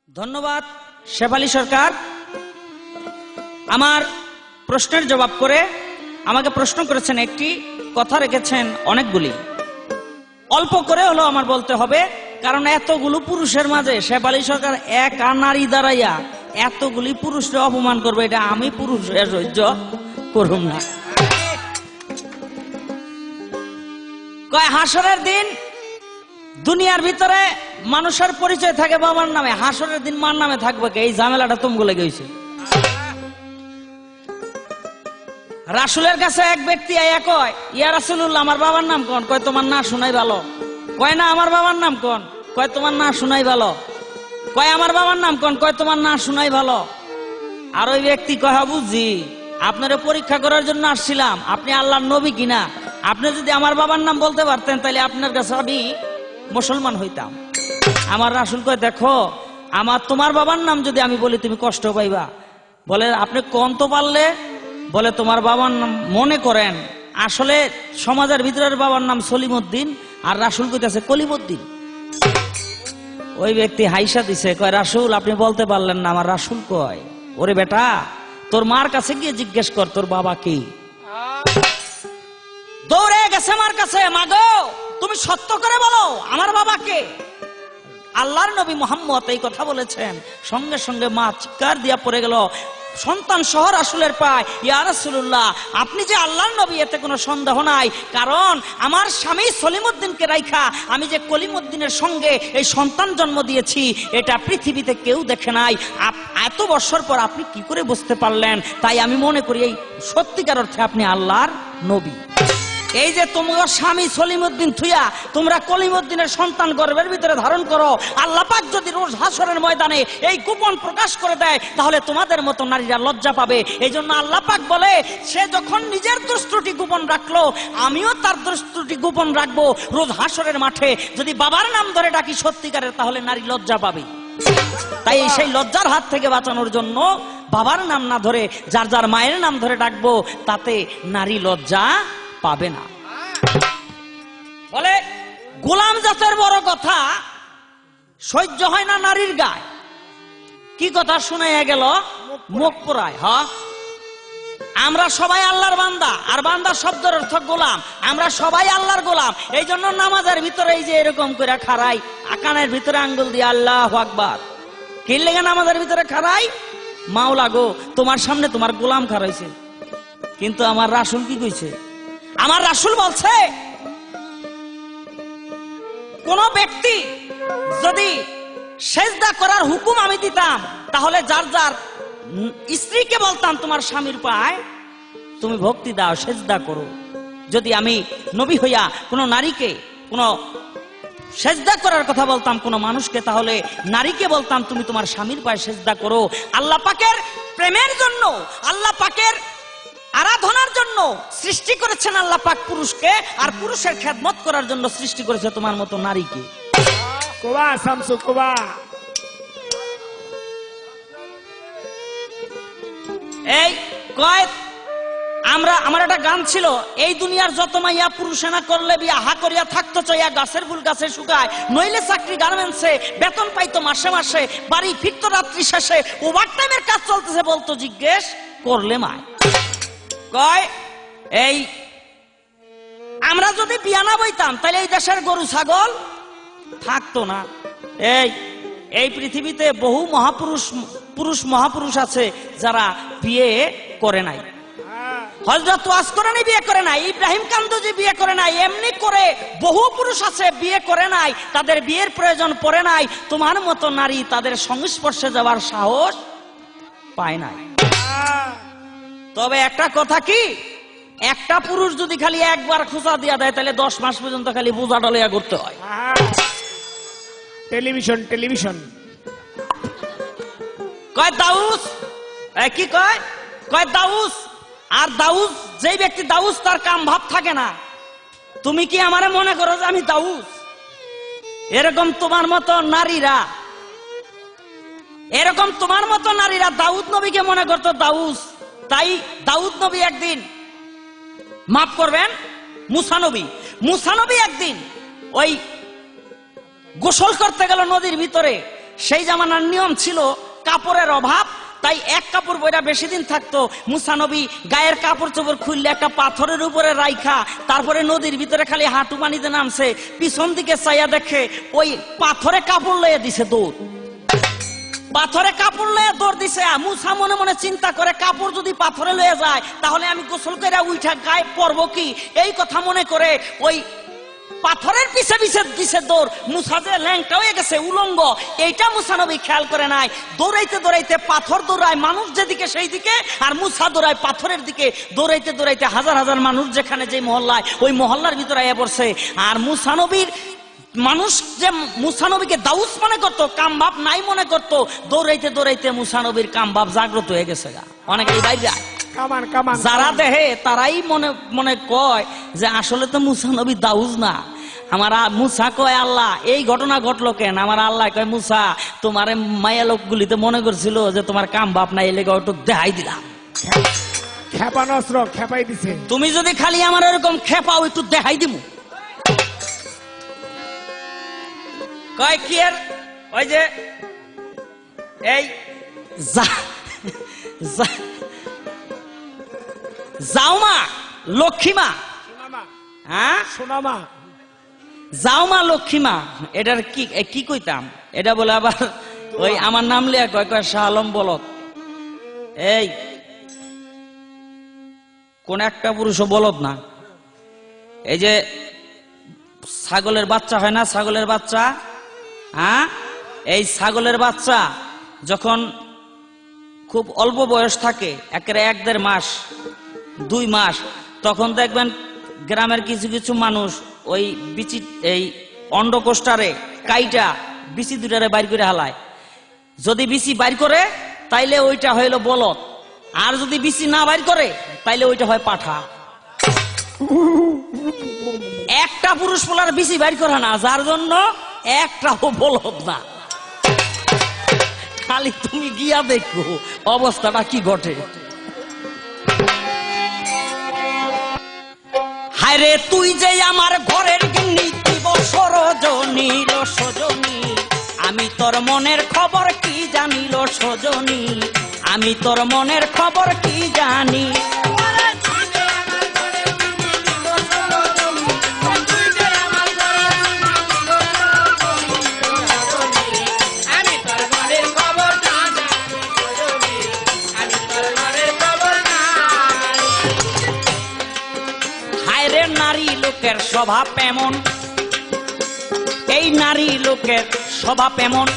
ধন্যবাদ শেফালী সরকার। আমার প্রশ্নের জবাব করে আমাকে প্রশ্ন করেছেন, একটি কথা রেখেছেন অনেকগুলি, অল্প করে হলো আমার বলতে হবে, কারণ এতগুলো পুরুষের মাঝে শেফালী সরকার এক নারী দাঁড়াইয়া এতগুলি পুরুষকে অপমান করবে, এটা আমি পুরুষের সহ্য করুম না। কয় হাসরের দিন দুনিয়ার ভিতরে মানুষের পরিচয় থাকে বাবার নামে, হাসরের দিন মার নামে থাকবে কে? এই ঝামেলাটা তুমগো লেগে গেছে। রাসূলের কাছে এক ব্যক্তি আইয়া কয়, ইয়া রাসূলুল্লাহ আমার বাবার নাম কোন? কয় তোমার না শোনাই ভালো। কয় না আমার বাবার নাম কোন? কয় তোমার না শোনাই ভালো। কয় আমার বাবার নাম কোন? কয় তোমার না শোনাই ভালো। আর ওই ব্যক্তি কয়, বুঝি আপনারা পরীক্ষা করার জন্য আসছিলাম, আপনি আল্লাহর নবী কিনা। আপনি যদি আমার বাবার নাম বলতে পারতেন তাহলে আপনার কাছে আমি মুসলমান হইতাম। আমার রাসূল কয়, দেখো আমার তোমার বাবার নাম যদি আমি বলি তুমি কষ্ট পাইবা। বলে আপনি কোন তো পারলে? বলে তোমার বাবার নাম মনে করেন আসলে সমাজের ভিতরের বাবার নাম সলিমউদ্দিন আর রাসূল কইতাছে কলিমউদ্দিন। ওই ব্যক্তি হাইসা দিছে, কয় রাসূল আপনি বলতে পারলেন না। আমার রাসূল কয়, ওরে বেটা তোর মার কাছে গিয়ে জিজ্ঞেস কর তোর বাবা কি। দৌড়ে গেছে মার কাছে, মাগো তুমি সত্য করে বলো আমার বাবা কে? আল্লাহর নবী মুহাম্মদ এই কথা বলেছেন। সঙ্গে সঙ্গে মা চিৎকার দিয়া পড়ে গেল, সন্তান সহ রাসূলের পায়, ইয়া রাসূলুল্লাহ আপনি যে আল্লাহর নবী এতে কোনো সন্দেহ নাই, কারণ আমার স্বামী সলিমউদ্দিনকে রাইখা আমি যে কলিমউদ্দিনের সঙ্গে এই সন্তান জন্ম দিয়েছি এটা পৃথিবীতে কেউ দেখে নাই। এত বছর পর আপনি কি করে বুঝতে পারলেন? তাই আমি মনে করি এই সত্যিকার অর্থে আপনি আল্লাহর নবী। এই যে তোমার স্বামী সলিমউদ্দিন থুইয়া তোমরা কলিমউদ্দিনের সন্তান গর্ভের ভিতরে ধারণ করো, আল্লাহ পাক যদি রোজ হাসরের ময়দানে এই গোপন প্রকাশ করে দেয় তাহলে তোমাদের মতো নারীরা লজ্জা পাবে। এই জন্য আল্লাহ পাক বলে, সে যখন নিজের দোষ ত্রুটি গোপন রাখলো আমিও তার দোষ ত্রুটি গোপন রাখবো। রোজ হাসরের মাঠে যদি বাবার নাম ধরে ডাকি সত্যিকারের, তাহলে নারী লজ্জা পাবে। তাই সেই লজ্জার হাত থেকে বাঁচানোর জন্য বাবার নাম না ধরে যার যার মায়ের নাম ধরে ডাকবো, তাতে নারী লজ্জা পাবে না। বলে গোলাম জাতের বড় কথা সহ্য হয় না নারীর গায়ে। কি কথা শুনাইয়া গেল? মুখ পোড়ায়। হ্যাঁ, আমরা সবাই আল্লাহর বান্দা, আর বান্দা শব্দের অর্থ গোলাম। আমরা সবাই আল্লাহর গোলাম। এই জন্য নামাজের ভিতরে এই যে এরকম করে খাড়াই, কানের ভিতরে আঙ্গুল দিয়ে আল্লাহু আকবার। কি লেগে নামাজের ভিতরে খাড়াই? মাওলা গো তোমার সামনে তোমার গোলাম খাড়াইছে। কিন্তু আমার রাসূল কি কইছে? আমার রাসূল বলছে, কোন ব্যক্তি যদি সেজদা করার হুকুম আমি দিতাম তাহলে যার যার স্ত্রীকে বলতাম তোমার স্বামীর পায় তুমি ভক্তি দাও, সেজদা করো। যদি আমি নবী হইয়া কোন নারীকে কোন সেজদা করার কথা বলতাম কোন মানুষকে, তাহলে নারীকে বলতাম তুমি তোমার স্বামীর পায়ে সেজদা করো। আল্লাহ পাকের প্রেমের জন্য, আল্লাহ পাকের আরাধনার জন্য সৃষ্টি করেছেন আল্লাহ পাক পুরুষকে, আর পুরুষের খেদমত করার জন্য সৃষ্টি করেছে তোমার মতো নারীকে। কোবা শামসু কোবা। এই কয় আমার একটা গান ছিল, এই দুনিয়ার যত মাইয়া পুরুষে না করলে বিয়া হা করিয়া থাকতো চইয়া, গাছের ফুল গাছে শুকায়, নইলে চাকরি গার্মেন্টসে, বেতন পাইতো মাসে মাসে, বাড়ি ফিরতো রাত্রি শেষে, ওভার টাইমের কাজ চলতেছে বলতো জিজ্ঞেস করলে মায়। কয় এই আমরা যদি বিয়া না বইতাম তাহলে এই দেশের গরু ছাগল থাকতো না। এই পৃথিবীতে বহু মহাপুরুষ আছে যারা বিয়ে করে নাই। হযরত ওয়াস করেনি, বিয়ে করে নাই। ইব্রাহিম কান্দুজি বিয়ে করে নাই। এমনি করে বহু পুরুষ আছে বিয়ে করে নাই, তাদের বিয়ের প্রয়োজন পড়ে নাই। তোমার মতো নারী তাদের সংস্পর্শে যাওয়ার সাহস পায় নাই। তবে একটা কথা কি, একটা পুরুষ যদি খালি একবার খোঁচা দিয়া দেয় তাহলে 10 মাস পর্যন্ত খালি বোঝা ডলিয়া করতে হয়। টেলিভিশন টেলিভিশন কয় দাউস, কি কয়? কয় দাউস। আর দাউস, যেই ব্যক্তি দাউস তার কাম ভাব থাকে না। তুমি কি আমারে মনে করো যে আমি দাউস? এরকম তোমার মতো নারীরা দাউদ নবীকে মনে করতো দাউস। তাই দাউদ নবী একদিন, মাফ করবেন, মুসা নবী একদিন ওই গোসল করতে গেল নদীর ভিতরে। সেই জামানার নিয়ম ছিল কাপড়ের অভাব, তাই এক কাপড় বইটা বেশি দিন থাকতো। মুসা নবী গায়ের কাপড় চোপড় খুললে একটা পাথরের উপরে রাইখা তারপরে নদীর ভিতরে খালি হাঁটু পানিতে নামছে, পিছন দিকে চাইয়া দেখে ওই পাথরে কাপড় লয়ে দিছে দৌড়, পাথরে কাপড় লয়ে দৌড় দিছে। মুসা মনে মনে চিন্তা করে কাপড় যদি পাথরে লয়ে যায় তাহলে আমি গোসল করে উঠা গায়ে পরবো কি, এই কথা মনে করে ওই পাথরের পিছে পিছে দিছে দৌড়। মুসা যে ল্যাংটা হয়ে গেছে উলঙ্গ, এইটা মুসা নবী খেয়াল করে নাই। দৌড়াইতে দৌড়াইতে পাথর দৌড়ায় মানুষ যেদিকে সেই দিকে, আর মুসা দৌড়ায় পাথরের দিকে। দৌড়াইতে দৌড়াইতে হাজার হাজার মানুষ যেখানে যে মহল্লায়, ওই মহল্লার ভিতরে আয়া পড়ছে। আর মুসা নবীর মানুষ যে মুসা নবীকে দাউস মনে করতো, কামবাপ নাই মনে করতো, দৌড়াইতে দৌড়াইতে মুসা নবীর কামবাপ জাগ্রত হয়ে গেছে গা। অনেকেই বাইরে কামান কামান যারা দেহে তারাই মনে মনে কয় যে আসলে তো মুসা নবী দাউজ না। আমার মুসা কয় আল্লাহ এই ঘটনা ঘটলো কেন? আমার আল্লাহ কয় মুসা তোমার মায়া লোকগুলিতে মনে করছিল যে তোমার কাম বাপ নাই, এলাকা একটু দেখাই দিলাম। খেপান অস্ত্র খেপাই দিছে। তুমি যদি খালি আমার এরকম খেপাও একটু দেখাই দিব। কয় কি এর ওই যে এই যাও মা লক্ষ্মী মা, হ্যাঁ সোনামা যাও মা লক্ষ্মী মা, এটার কি কি কইতাম? এটা বলে আবার ওই আমার নাম লিয়া কয় কয় শাহ আলম বলত। এই কোন একটা পুরুষও বলত না। এই যে ছাগলের বাচ্চা হয় না, ছাগলের বাচ্চা, হ্যাঁ এই ছাগলের বাচ্চা যখন খুব অল্প বয়স থাকে, একেবারে 1-1.5 মাস 2 মাস, তখন দেখবেন গ্রামের কিছু কিছু মানুষ ওই বিচি এই অন্ডকোষ্টারে কাইটা বিচি দুটারে বাইর করে হালায়। যদি বিচি বাইর করে তাইলে ওইটা হইল বলদ, আর যদি বিচি না বাইর করে তাইলে ওইটা হয় পাঠা। একটা পুরুষ পোলার বিচি বাইর করে না, যার জন্য একটাও বলদ না। খালি তুমি গিয়া দেখো অবস্থাটা কি ঘটে। হায়রে তুই যে আমার ঘরের গিন্নি, তুই বছর জনিল সজনী, আমি তোর মনের খবর কি জানিল সজনী, আমি তোর মনের খবর কি জানি। নারী লোকের স্বভাব এমন, এই নারী লোকের স্বভাব এমন,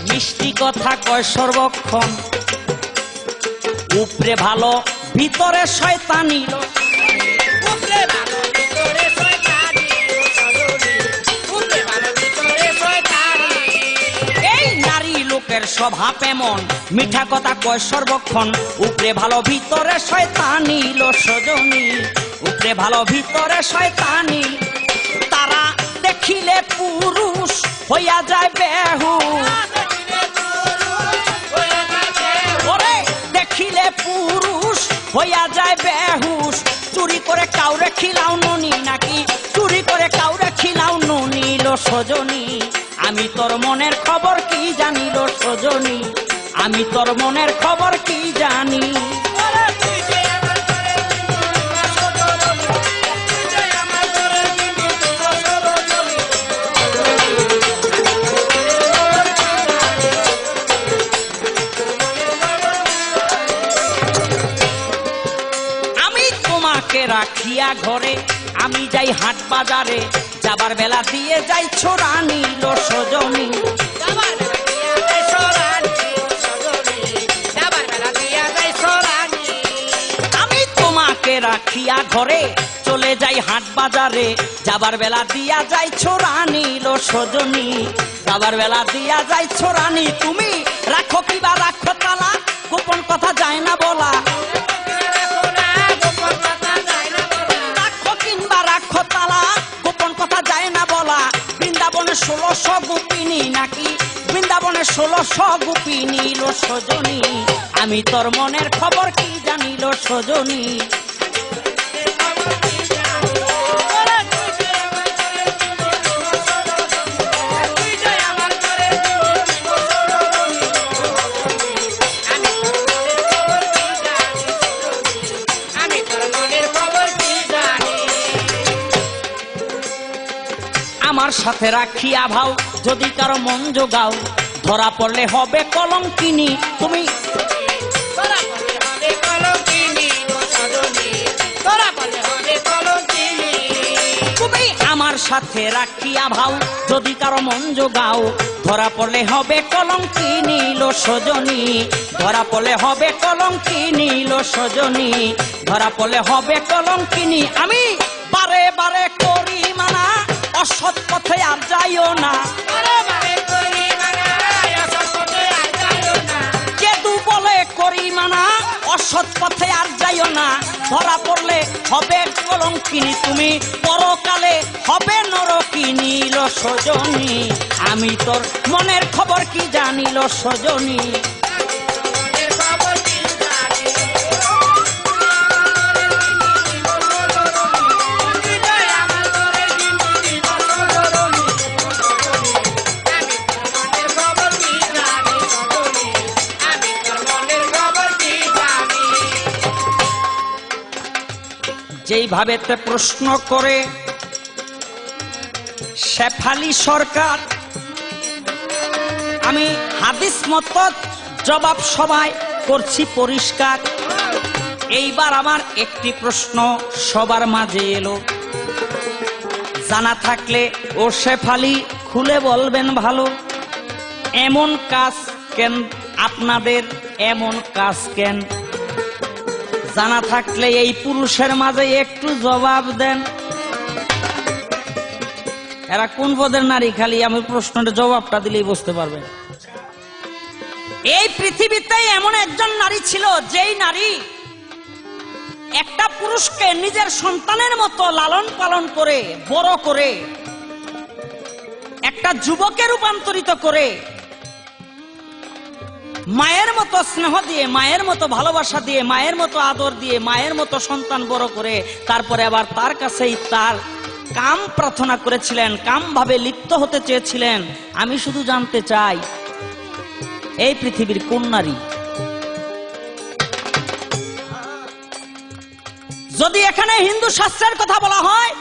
মিষ্টি কথা কয় সর্বক্ষণ, উপরে ভালো ভিতরে শয়তানি। এই নারী লোকের স্বভাব এমন, মিঠা কথা কয় সর্বক্ষণ, উপরে ভালো ভিতরে শয়তানি লো সজনী, উপরে ভালো ভিতরে শয়তানি। তারা দেখিলে পুরুষ হইয়া যায় বেহুশ, ওরে দেখিলে পুরুষ হইয়া যায় বেহুশ। চুরি করে কাউরে খিলাও নুনি নাকি, চুরি করে কাউরে খিলাও নুনি লো সজনী, আমি তোর মনের খবর কি জানিল সজনী, আমি তোর মনের খবর কি জানি। আমি তোমাকে রাখিয়া ঘরে, আমি যাই হাট বাজারে, যাবার বেলা দিয়ে যাই ছোড়া নিল সজনী, আমি তোমাকে রাখিয়া ঘরে, চলে যাই হাট বাজারে, যাবার বেলা দিয়া যাই ছোড়া নিল সজনী, যাবার বেলা দিয়া যাই ছোড়ানি। তুমি রাখো কিবা রাখো তালা, গোপন কথা যায় না বলা, রাখো কিংবা রাখো তালা, গোপন কথা যায় না বলা। বৃন্দাবনে 1600 গোপিনী নাকি, বৃন্দাবনে 1600 গোপিনী লো সজনী, আমি তোর মনের খবর কি জানিল সজনী। সাথে রাখিয়া ভাও যদি কারো মন জোগাও ধরা পড়লে হবে কলঙ্কিনী তুমি ধরা পড়লে হবে কলঙ্কিনী ও সজনী, ধরা পড়লে হবে কলঙ্কিনী। তুমি আমার সাথে রাখিয়া ভাও যদি কারো মন জোগাও ধরা পড়লে হবে কলঙ্কিনী লো সজনী, ধরা পড়লে হবে কলঙ্কিনী লো সজনী, ধরা পড়লে হবে কলঙ্কিনী। আমি বারে বারে করি মানা অসৎ পথে আর যাইও না, বারে বারে করি মানা অসৎ পথে আর যাইও না, কেতু বলে করি মানা অসৎ পথে আর যাইও না, ধরা পড়লে হবে কলঙ্কিনী তুমি পরকালে হবে নরকিনী লো সজনী, আমি তোর মনের খবর কি জানিল সজনী। মনের খবর কি জানি, হৃদয় আমার তোরে কিন্তু দিব সজনী, আমি তোর মনের খবর কি জানি সজনী, আমি তোর মনের খবর কি জানি। যেইভাবে তে প্রশ্ন করে শেফালি সরকার, আমি হাদিস মত জবাব সবাই করছি পরিষ্কার। এইবার আমার একটি প্রশ্ন সবার মাঝে এলো, জানা থাকলে ও শেফালি খুলে বলবেন ভালো, এমন কাজ কেন আপনাদের, এমন কাজ কেন? জানা থাকলে এই পুরুষের মাঝে একটু জবাব দেন। এরা কোন পদের নারী, খালি আমি প্রশ্নটা জবাবটা দিলেই বুঝতে পারবেন। এই পৃথিবীতে এমন একজন নারী ছিল যেই নারী একটা পুরুষকে নিজের সন্তানের মতো লালন পালন করে বড় করে একটা যুবকে রূপান্তরিত করে মায়ের মতো স্নেহ দিয়ে, মায়ের মতো ভালোবাসা দিয়ে, মায়ের মতো আদর দিয়ে, মায়ের মতো সন্তান বড় করে তারপরে আবার তার কাছেই তার কাম প্রার্থনা করেছিলেন, কাম ভাবে লিপ্ত হতে চেয়েছিলেন। আমি শুধু জানতে চাই এই পৃথিবীর কোন নারী? যদি এখানে হিন্দু শাস্ত্রের কথা বলা হয়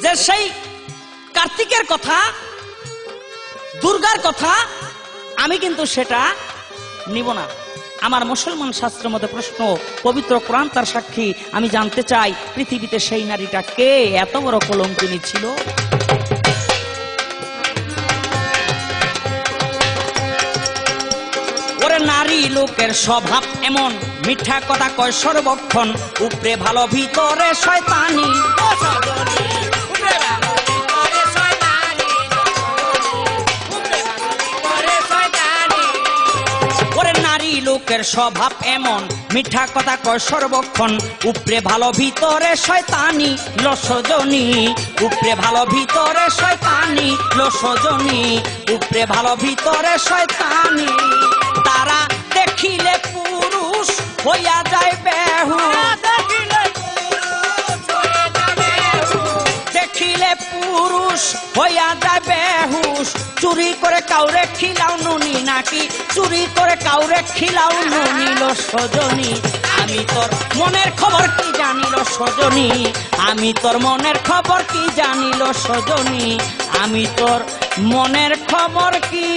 যে সেই কার্তিকের কথা, দুর্গার কথা, আমি কিন্তু সেটা নিব না। আমার মুসলমান শাস্ত্র মতে প্রশ্ন, পবিত্র কোরআন তার সাক্ষী। আমি জানতে চাই পৃথিবীতে সেই নারীটা কে এত বড় কলঙ্কিনী ছিল। ওরে নারী লোকের স্বভাব এমন, মিঠা কথা কয় সর্বক্ষণ, উপরে ভালো ভিতরে শয়তানি। ও সজনী, উপরে ভালো ভিতরে শয়তানি, উপরে ভালো ভিতরে শয়তানি। ওরে নারী লোকের স্বভাব এমন, মিঠা কথা কয় সর্বক্ষণ, উপরে ভালো ভিতরে শয়তানি লো সজনী, উপরে ভালো ভিতরে শয়তানি লো সজনী, উপরে ভালো ভিতরে শয়তানি। তারা দেখিলে পুরুষ হইয়া যায় বেহুশ, দেখিলে পুরুষ হইয়া যায় বেহুশ, চুরি করে কাউরে খিলাও নুনি, নাকি চুরি করে কাউরে খিলাও নুনি লো সজনী, আমি তোর মনের খবর কি জানিল সজনী, আমি তোর মনের খবর কি জানিল সজনী, আমি তোর মনের খবর কি